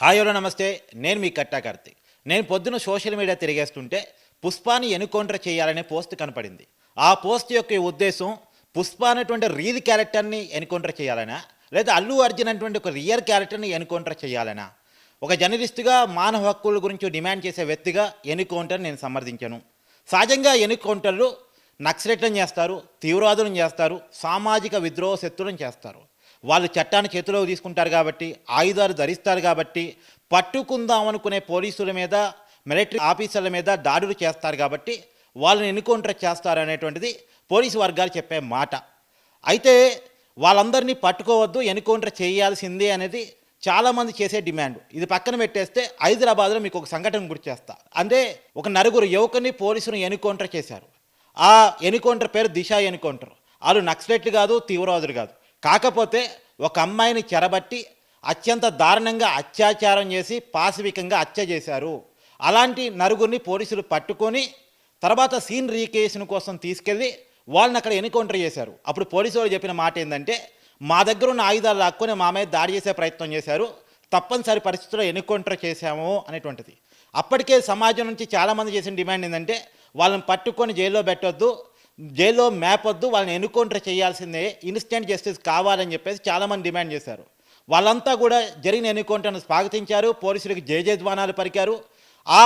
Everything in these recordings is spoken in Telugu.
హాయ్ హలో నమస్తే. నేను మీ కట్టా కార్తీక్. నేను పొద్దున సోషల్ మీడియా తిరిగేస్తుంటే 'పుష్పా'ని ఎన్కౌంటర్ చేయాలనే పోస్ట్ కనపడింది. ఆ పోస్ట్ యొక్క ఉద్దేశం 'పుష్ప' అనేటువంటి రియల్ క్యారెక్టర్‌ని ఎన్కౌంటర్ చేయాలనా? లేదా 'అల్లు అర్జున్' అనేటువంటి ఒక రియల్ క్యారెక్టర్‌ని ఎన్కౌంటర్ చేయాలనా? ఒక జర్నలిస్ట్‌గా మానవ హక్కుల గురించి డిమాండ్ చేసే వ్యక్తిగా ఎన్కౌంటర్ నేను సమర్థించను. సహజంగా ఎన్కౌంటర్‌లు నక్సలైట్లను చేస్తారు, తీవ్రవాదులను చేస్తారు, సామాజిక విద్రోహ శక్తులను చేస్తారు. వాళ్ళు చట్టాన్ని చేతిలోకి తీసుకుంటారు కాబట్టి, ఆయుధాలు ధరిస్తారు కాబట్టి, పట్టుకుందాం అనుకునే పోలీసుల మీద, మిలిటరీ ఆఫీసర్ల మీద దాడులు చేస్తారు కాబట్టి, వాళ్ళని ఎన్కౌంటర్ చేస్తారనేటువంటిది పోలీసు వర్గాలు చెప్పే మాట. అయితే వాళ్ళందరినీ పట్టుకోవద్దు, ఎన్కౌంటర్ చేయాల్సిందే అనేది చాలామంది చేసే డిమాండ్. ఇది పక్కన పెట్టేస్తే హైదరాబాద్లో మీకు ఒక సంఘటన గుర్తు చేస్తా. అంటే ఒక నలుగురు యువకుని పోలీసులు ఎన్కౌంటర్ చేశారు. ఆ ఎన్కౌంటర్ పేరు దిశ ఎన్కౌంటర్. వాళ్ళు నక్సలైట్లు కాదు, తీవ్రవాదులు కాదు. కాకపోతే ఒక అమ్మాయిని చెరబట్టి అత్యంత దారుణంగా అత్యాచారం చేసి పాశవికంగా హత్య చేశారు. అలాంటి నలుగురిని పోలీసులు పట్టుకొని తర్వాత సీన్ రీక్రియేషన్ కోసం తీసుకెళ్ళి వాళ్ళని అక్కడ ఎన్కౌంటర్ చేశారు. అప్పుడు పోలీసు వాళ్ళు చెప్పిన మాట ఏంటంటే, మా దగ్గర ఉన్న ఆయుధాలు లాక్కొని మా మీద దాడి చేసే ప్రయత్నం చేశారు, తప్పనిసరి పరిస్థితుల్లో ఎన్కౌంటర్ చేశాము అనేటువంటిది. అప్పటికే సమాజం నుంచి చాలామంది చేసిన డిమాండ్ ఏంటంటే, వాళ్ళని పట్టుకొని జైల్లో పెట్టొద్దు, జైల్లో మేపొద్దు, వాళ్ళని ఎన్కౌంటర్ చేయాల్సిందే, ఇన్స్టెంట్ జస్టిస్ కావాలని చెప్పేసి చాలామంది డిమాండ్ చేశారు. వాళ్ళంతా కూడా జరిగిన ఎన్కౌంటర్ను స్వాగతించారు, పోలీసులకు జయజయధ్వానాలు పలికారు. ఆ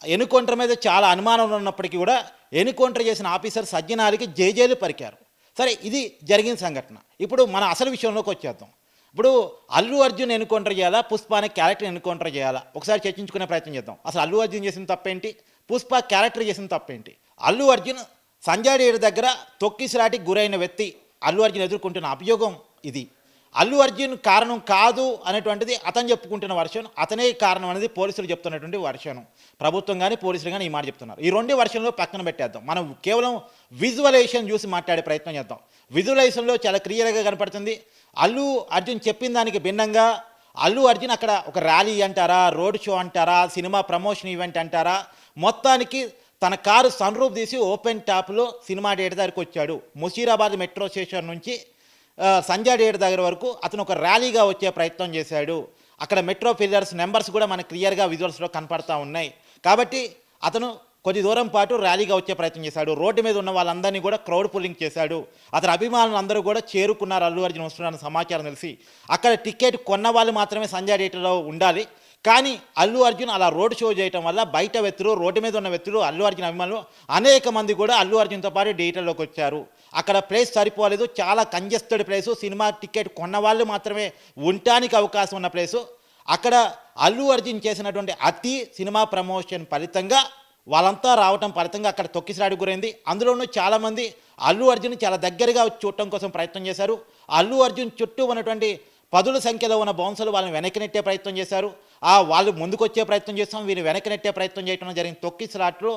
ఎన్కౌంటర్ మీద చాలా అనుమానాలు ఉన్నప్పటికీ కూడా ఎన్కౌంటర్ చేసిన ఆఫీసర్ సజ్జనాలకి జయజయలు పలికారు. సరే, ఇది జరిగిన సంఘటన. ఇప్పుడు మన అసలు విషయంలోకి వచ్చేద్దాం. ఇప్పుడు అల్లు అర్జున్ ఎన్కౌంటర్ చేయాలా, పుష్ప అనే క్యారెక్టర్ ఎన్కౌంటర్ చేయాలా, ఒకసారి చర్చించుకునే ప్రయత్నం చేద్దాం. అసలు అల్లు అర్జున్ చేసిన తప్పేంటి, పుష్ప క్యారెక్టర్ చేసిన తప్పేంటి? అల్లు అర్జున్ సంజయ్ డేర్ దగ్గర తొక్కిసలాటికి గురైన వ్యక్తి. అల్లు అర్జున్ ఎదుర్కొంటున్న అభియోగం ఇది. అల్లు అర్జున్ కారణం కాదు అనేటువంటిది అతను చెప్పుకుంటున్న వర్షన్, అతనే కారణం అనేది పోలీసులు చెప్తున్నటువంటి వర్షను. ప్రభుత్వం కానీ పోలీసులు కానీ ఈ మాట చెప్తున్నారు. ఈ రెండు వర్షన్లో పక్కన పెట్టేద్దాం. మనం కేవలం విజువలైజేషన్ చూసి మాట్లాడే ప్రయత్నం చేద్దాం. విజువలైజేషన్లో చాలా క్లియర్గా కనపడుతుంది. అల్లు అర్జున్ చెప్పిన దానికి భిన్నంగా అల్లు అర్జున్ అక్కడ ఒక ర్యాలీ అంటారా, రోడ్ షో అంటారా, సినిమా ప్రమోషన్ ఈవెంట్ అంటారా, మొత్తానికి తన కారు సన్ రూఫ్ తీసి ఓపెన్ టాప్లో సినిమా థియేటర్ దగ్గరికి వచ్చాడు. ముషీరాబాద్ మెట్రో స్టేషన్ నుంచి సంజయ్ థియేటర్ దగ్గర వరకు అతను ఒక ర్యాలీగా వచ్చే ప్రయత్నం చేశాడు. అక్కడ మెట్రో పిల్లర్స్ నెంబర్స్ కూడా మనకు క్లియర్గా విజువల్స్లో కనపడతా ఉన్నాయి. కాబట్టి అతను కొద్ది దూరం పాటు ర్యాలీగా వచ్చే ప్రయత్నం చేశాడు. రోడ్డు మీద ఉన్న వాళ్ళందరినీ కూడా క్రౌడ్ పుల్లింగ్ చేశాడు. అతని అభిమానులు అందరూ కూడా చేరుకున్నారు అల్లు అర్జున్ వస్తున్నారన్న సమాచారం తెలిసి. అక్కడ టికెట్ కొన్న వాళ్ళు మాత్రమే సంజయ్ థియేటర్లో ఉండాలి. కానీ అల్లు అర్జున్ అలా రోడ్ షో చేయటం వల్ల బయట వ్యక్తులు, రోడ్డు మీద ఉన్న వ్యక్తులు, అల్లు అర్జున్ అభిమానులు అనేక మంది కూడా అల్లు అర్జున్తో పాటు థియేటర్లోకి వచ్చారు. అక్కడ ప్లేస్ సరిపోలేదు, చాలా కంజెస్టెడ్ ప్లేసు, సినిమా టికెట్ కొన్న వాళ్ళు మాత్రమే ఉండటానికి అవకాశం ఉన్న ప్లేసు. అక్కడ అల్లు అర్జున్ చేసినటువంటి అతి సినిమా ప్రమోషన్ ఫలితంగా వాళ్ళంతా రావటం ఫలితంగా అక్కడ తొక్కిసలాడికి గురైంది. అందులోనూ చాలామంది అల్లు అర్జున్ చాలా దగ్గరగా చూడటం కోసం ప్రయత్నం చేశారు. అల్లు అర్జున్ చుట్టూ ఉన్నటువంటి పదుల సంఖ్యలో ఉన్న బౌన్సర్లు వాళ్ళని వెనక్కి నెట్టే ప్రయత్నం చేశారు. వాళ్ళు ముందుకు వచ్చే ప్రయత్నం చేస్తాం, వీళ్ళు వెనక్కి నెట్టే ప్రయత్నం చేయడం జరిగిన తొక్కిసలాట్లో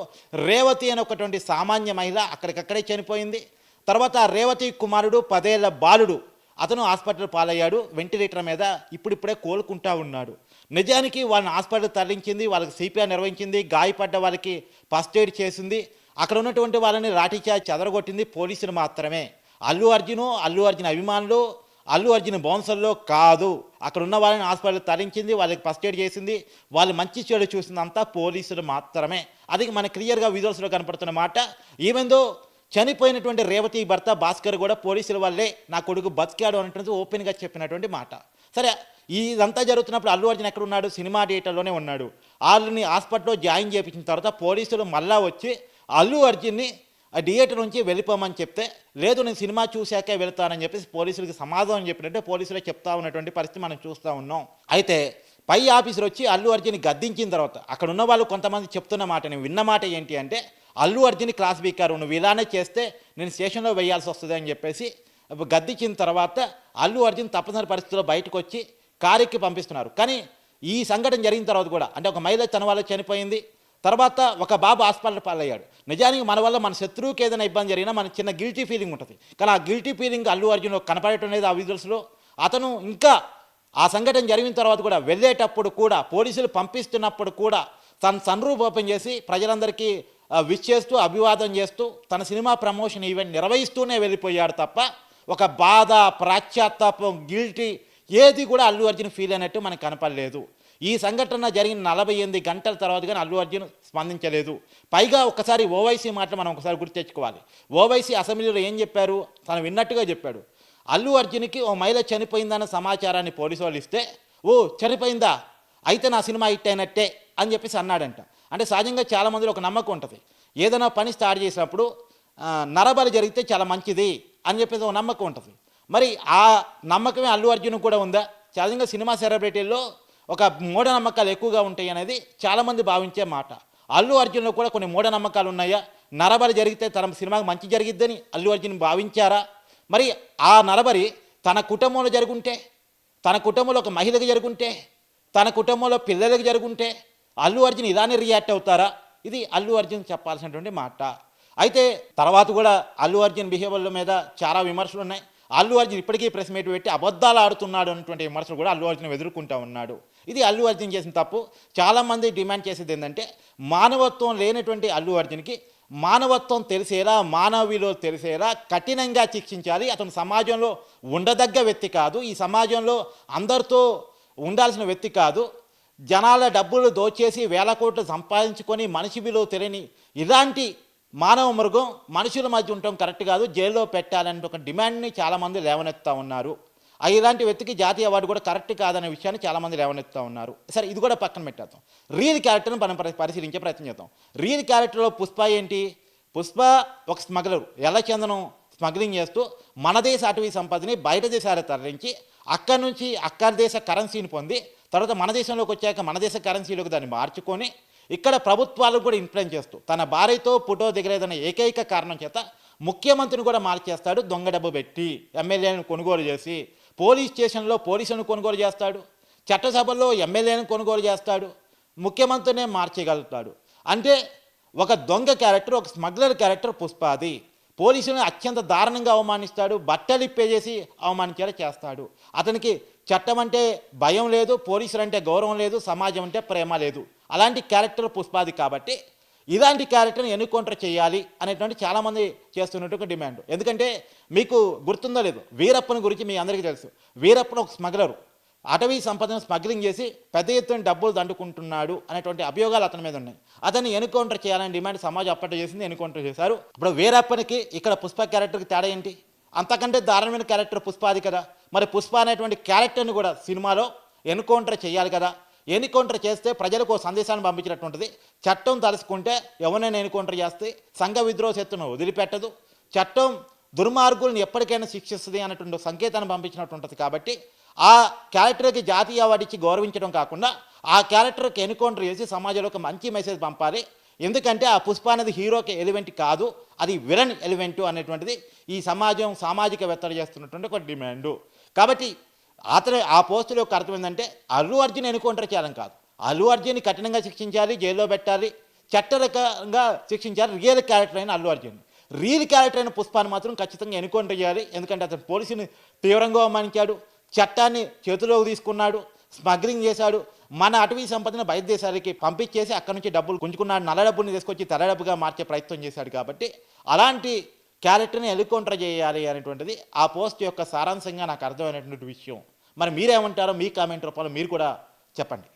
రేవతి అనే ఒకటువంటి సామాన్య మహిళ అక్కడికక్కడే చనిపోయింది. తర్వాత రేవతి కుమారుడు 10 ఏళ్ల బాలుడు అతను హాస్పిటల్ పాలయ్యాడు, వెంటిలేటర్ మీద ఇప్పుడిప్పుడే కోలుకుంటా ఉన్నాడు. నిజానికి వాళ్ళని హాస్పిటల్ తరలించింది, వాళ్ళకి సిపిఆర్ నిర్వహించింది, గాయపడ్డ వాళ్ళకి ఫస్ట్ ఎయిడ్ చేసింది. అక్కడ ఉన్నటువంటి వాళ్ళని లాఠీచార్జ్ చెదరగొట్టింది పోలీసులు మాత్రమే. అల్లు అర్జున్ అభిమానులు, అల్లు అర్జున్ బౌన్సర్లో కాదు. అక్కడ ఉన్న వాళ్ళని హాస్పిటల్ తరలించింది, వాళ్ళకి ఫస్ట్ ఎయిడ్ చేసింది, వాళ్ళు మంచి చెడు చూసిందంతా పోలీసులు మాత్రమే. అది మన క్లియర్గా విజువల్స్లో కనపడుతున్న మాట. ఈవెందో చనిపోయినటువంటి రేవతి భర్త భాస్కర్ కూడా పోలీసుల వల్లే నా కొడుకు బతికాడు అనేటువంటి ఓపెన్గా చెప్పినటువంటి మాట. సరే, ఇదంతా జరుగుతున్నప్పుడు అల్లు అర్జున్ ఎక్కడ ఉన్నాడు? సినిమా థియేటర్లోనే ఉన్నాడు. వాళ్ళని హాస్పిటల్లో జాయిన్ చేయించిన తర్వాత పోలీసులు మళ్ళా వచ్చి అల్లు అర్జున్ని ఆ థియేటర్ నుంచి వెళ్ళిపోమని చెప్తే, లేదు నేను సినిమా చూశాకే వెళ్తానని చెప్పేసి పోలీసులకి సమాధానం చెప్పినట్టే పోలీసులే చెప్తా ఉన్నటువంటి పరిస్థితి మనం చూస్తూ ఉన్నాం. అయితే పై ఆఫీసర్ వచ్చి అల్లు అర్జున్ని గద్దించిన తర్వాత అక్కడ ఉన్న వాళ్ళు కొంతమంది చెప్తున్న మాట, నేను విన్న మాట ఏంటి అంటే, అల్లు అర్జున్ క్లాస్ బీకారు, నువ్వు ఇలానే చేస్తే నేను స్టేషన్లో వేయాల్సి వస్తుంది అని చెప్పేసి గద్దించిన తర్వాత అల్లు అర్జున్ తప్పనిసరి పరిస్థితుల్లో బయటకు వచ్చి కారెక్కి పంపిస్తున్నారు. కానీ ఈ సంఘటన జరిగిన తర్వాత కూడా, అంటే ఒక మహిళ తన వల్ల చనిపోయింది, తర్వాత ఒక బాబు హాస్పిటల్ పాలయ్యాడు. నిజానికి మన వల్ల మన శత్రువుకి ఏదైనా ఇబ్బంది జరిగినా మన చిన్న గిల్టీ ఫీలింగ్ ఉంటుంది. కానీ ఆ గిల్టీ ఫీలింగ్ అల్లు అర్జున్లో కనపడటం లేదు ఆ విజువల్స్లో. అతను ఇంకా ఆ సంఘటన జరిగిన తర్వాత కూడా వెళ్ళేటప్పుడు కూడా, పోలీసులు పంపిస్తున్నప్పుడు కూడా తన సన్ రూఫ్ ఓపెన్ చేసి ప్రజలందరికీ విష్ చేస్తూ అభివాదం చేస్తూ తన సినిమా ప్రమోషన్ ఈవెంట్ నిర్వహిస్తూనే వెళ్ళిపోయాడు తప్ప ఒక బాధ, ప్రాశ్చాత్తాపం, గిల్టీ ఏది కూడా అల్లు అర్జున్ ఫీల్ అయినట్టు మనకు కనపడలేదు. ఈ సంఘటన జరిగిన 48 గంటల తర్వాత కానీ అల్లు అర్జున్ స్పందించలేదు. పైగా ఒక్కసారి ఓవైసీ మాటలు మనం ఒకసారి గుర్తు తెచ్చుకోవాలి. ఓవైసీ అసెంబ్లీలో ఏం చెప్పారు? తను విన్నట్టుగా చెప్పాడు. అల్లు అర్జున్కి ఓ మహిళ చనిపోయిందన్న సమాచారాన్ని పోలీసు వాళ్ళు ఇస్తే, ఓ చనిపోయిందా, అయితే నా సినిమా హిట్ అయినట్టే అని చెప్పేసి అన్నాడంట. అంటే సహజంగా చాలామందిలో ఒక నమ్మకం ఉంటుంది. ఏదైనా పని స్టార్ట్ చేసినప్పుడు నరబలి జరిగితే చాలా మంచిది అని చెప్పేసి ఒక నమ్మకం ఉంటుంది. మరి ఆ నమ్మకమే అల్లు అర్జున్ కూడా ఉందా? సహజంగా సినిమా సెలబ్రిటీల్లో ఒక మూఢనమ్మకాలు ఎక్కువగా ఉంటాయి అనేది చాలామంది భావించే మాట. అల్లు అర్జున్లో కూడా కొన్ని మూఢనమ్మకాలు ఉన్నాయా? నరబలి జరిగితే తన సినిమాకి మంచి జరిగిద్దని అల్లు అర్జున్ భావించారా? మరి ఆ నరబలి తన కుటుంబంలో జరుగుంటే, తన కుటుంబంలో ఒక మహిళకి జరుగుంటే, తన కుటుంబంలో పిల్లలకి జరుగుంటే అల్లు అర్జున్ ఇలానే రియాక్ట్ అవుతారా? ఇది అల్లు అర్జున్ చెప్పాల్సినటువంటి మాట. అయితే తర్వాత కూడా అల్లు అర్జున్ బిహేవియర్ల మీద చాలా విమర్శలు ఉన్నాయి. అల్లు అర్జున్ ఇప్పటికీ ప్రెస్ మీట్ పెట్టి అబద్ధాలు ఆడుతున్నాడు అన్నటువంటి విమర్శలు కూడా అల్లు అర్జున్ ఎదుర్కొంటూ ఉన్నాడు. ఇది అల్లు అర్జున్ చేసిన తప్పు. చాలామంది డిమాండ్ చేసేది ఏంటంటే, మానవత్వం లేనటువంటి అల్లు అర్జున్కి మానవత్వం తెలిసేలా, మానవ విలువలు తెలిసేలా కఠినంగా శిక్షించాలి. అతను సమాజంలో ఉండదగ్గ వ్యక్తి కాదు, ఈ సమాజంలో అందరితో ఉండాల్సిన వ్యక్తి కాదు. జనాల డబ్బులు దోచేసి వేల కోట్లు సంపాదించుకొని మనిషి విలువ తెలియని ఇలాంటి మానవ మృగం మనుషుల మధ్య ఉండటం కరెక్ట్ కాదు, జైల్లో పెట్టాలనే ఒక డిమాండ్ని చాలామంది లేవనెత్తుతూ ఉన్నారు. ఇలాంటి వ్యక్తికి జాతీయ అవార్డు కూడా కరెక్ట్ కాదనే విషయాన్ని చాలామంది లేవనెత్తుతూ ఉన్నారు. సరే, ఇది కూడా పక్కన పెట్టేద్దాం. రియల్ క్యారెక్టర్ని మనం పరిశీలించే ప్రయత్నం చేద్దాం. రియల్ క్యారెక్టర్లో పుష్ప ఏంటి? పుష్ప ఒక స్మగ్లరు. ఎల్లచందనం స్మగ్లింగ్ చేస్తూ మన దేశ అటవీ సంపదని బయట దేశాలకు తరలించి అక్కడి నుంచి అక్కడి దేశ కరెన్సీని పొంది తర్వాత మన దేశంలోకి వచ్చాక మన దేశ కరెన్సీలోకి దాన్ని మార్చుకొని ఇక్కడ ప్రభుత్వాలకు కూడా ఇన్ఫ్లుయెన్స్ చేస్తూ తన భార్యతో ఫోటో దిగలేదన్న ఏకైక కారణం చేత ముఖ్యమంత్రిని కూడా మార్చేస్తాడు. దొంగ డబ్బు పెట్టి ఎమ్మెల్యేలను కొనుగోలు చేసి, పోలీస్ స్టేషన్లో పోలీసులను కొనుగోలు చేస్తాడు, చట్టసభల్లో ఎమ్మెల్యేలను కొనుగోలు చేస్తాడు, ముఖ్యమంత్రినే మార్చగలుగుతాడు. అంటే ఒక దొంగ క్యారెక్టర్, ఒక స్మగ్లర్ క్యారెక్టర్ పుష్పాది. పోలీసులను అత్యంత దారుణంగా అవమానిస్తాడు, బట్టలు ఇప్పేసేసి అవమానించేలా చేస్తాడు. అతనికి చట్టం అంటే భయం లేదు, పోలీసులు అంటే గౌరవం లేదు, సమాజం అంటే ప్రేమ లేదు. అలాంటి క్యారెక్టర్ పుష్పాది. కాబట్టి ఇలాంటి క్యారెక్టర్ని ఎన్కౌంటర్ చేయాలి అనేటువంటి చాలామంది చేస్తున్నట్టు డిమాండ్. ఎందుకంటే మీకు గుర్తుందో లేదు, వీరప్పని గురించి మీ అందరికీ తెలుసు. వీరప్పన్ ఒక స్మగ్లరు, అటవీ సంపదను స్మగ్లింగ్ చేసి పెద్ద ఎత్తున డబ్బులు దండుకుంటున్నాడు అనేటువంటి అభియోగాలు అతని మీద ఉన్నాయి. అతన్ని ఎన్కౌంటర్ చేయాలని డిమాండ్ సమాజం అప్పట్లో చేసింది, ఎన్కౌంటర్ చేశారు. ఇప్పుడు వీరప్పనికి ఇక్కడ పుష్ప క్యారెక్టర్కి తేడా ఏంటి? అంతకంటే దారుణమైన క్యారెక్టర్ పుష్పాది కదా. మరి పుష్ప అనేటువంటి క్యారెక్టర్ని కూడా సినిమాలో ఎన్కౌంటర్ చేయాలి కదా. ఎన్కౌంటర్ చేస్తే ప్రజలకు సందేశాన్ని పంపించినట్టు ఉంటుంది. చట్టం తలుసుకుంటే ఎవరైనా ఎన్కౌంటర్ చేస్తే సంఘ విద్రోహ శక్తులను వదిలిపెట్టదు, చట్టం దుర్మార్గులను ఎప్పటికైనా శిక్షిస్తుంది అన్నటువంటి సంకేతాన్ని పంపించినట్టు ఉంటుంది. కాబట్టి ఆ క్యారెక్టర్కి జాతీయ అవార్డు ఇచ్చి గౌరవించడం కాకుండా ఆ క్యారెక్టర్కి ఎన్కౌంటర్ చేసి సమాజంలో ఒక మంచి మెసేజ్ పంపాలి. ఎందుకంటే ఆ పుష్ప అనేది హీరోకి ఎలిమెంట్ కాదు, అది విలన్ ఎలిమెంటు అనేటువంటిది ఈ సమాజం సామాజికవేత్తలు చేస్తున్నటువంటి ఒక డిమాండు. కాబట్టి అతను ఆ పోస్టులో ఒక అర్థం ఏంటంటే, అల్లు అర్జున్ ఎన్కౌంటర్ చేయాలని కాదు, అల్లు అర్జున్ని కఠినంగా శిక్షించాలి, జైల్లో పెట్టాలి, చట్టరకంగా శిక్షించాలి. రియల్ క్యారెక్టర్ అయిన అల్లు అర్జున్, రియల్ క్యారెక్టర్ అయిన పుష్పాన్ని మాత్రం ఖచ్చితంగా ఎన్కౌంటర్ చేయాలి. ఎందుకంటే అతను పోలీసుని తీవ్రంగా అవమానించాడు, చట్టాన్ని చేతిలోకి తీసుకున్నాడు, స్మగ్లింగ్ చేశాడు, మన అటవీ సంపదను బయట దేశాలకి పంపించేసి అక్కడి నుంచి డబ్బులు గుంజుకున్నాడు, నల్ల డబ్బుని తీసుకొచ్చి తెల్ల డబ్బుగా మార్చే ప్రయత్నం చేశాడు. కాబట్టి అలాంటి క్యారెక్టర్ని ఎన్కౌంటర్ చేయాలి అనేటువంటిది ఆ పోస్ట్ యొక్క సారాంశంగా నాకు అర్థమైనటువంటి విషయం. మరి మీరేమంటారో మీ కామెంట్ రూపంలో మీరు కూడా చెప్పండి.